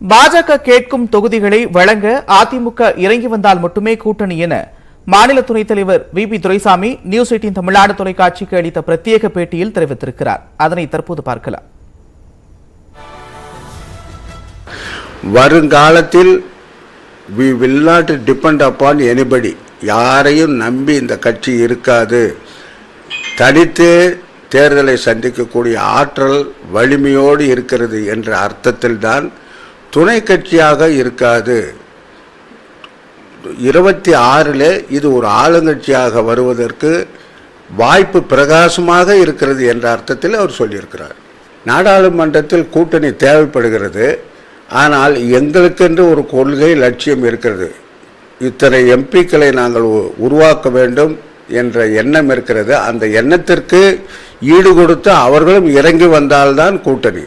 பாஜக கேட்கும் தொகுதிகளை வழங்க அதிமுக இறங்கி வந்தால் மட்டுமே கூட்டணி என மாநில துணைத் தலைவர் வி.பி. துரைசாமி நியூஸ் 18 தமிழ்நாடு தொலைக்காட்சிக்கு அளித்த பிரத்யேக பேட்டியில் தெரிவித்திருக்கிறார். அதனை தற்போது பார்க்கலாம். வருங்காலத்தில் we will not depend upon anybody. யாரையும் நம்பி இந்த கட்சி இருக்காது. தனித்து தேர்தலை சந்திக்கக்கூடிய ஆற்றல் வலிமையோடு இருக்கிறது என்ற அர்த்தத்தில் தான் துணை கட்சியாக இருக்காது. 26 இது ஒரு ஆளுங்கட்சியாக வருவதற்கு வாய்ப்பு பிரகாசமாக இருக்கிறது என்ற அர்த்தத்தில் அவர் சொல்லியிருக்கிறார். நாடாளுமன்றத்தில் கூட்டணி தேவைப்படுகிறது. ஆனால் எங்களுக்கென்று ஒரு கொள்கை லட்சியம் இருக்கிறது. இத்தனை எம்பிக்களை நாங்கள் உருவாக்க வேண்டும் என்ற எண்ணம் இருக்கிறது. அந்த எண்ணத்திற்கு ஈடு கொடுத்து அவர்களும் இறங்கி வந்தால்தான் கூட்டணி.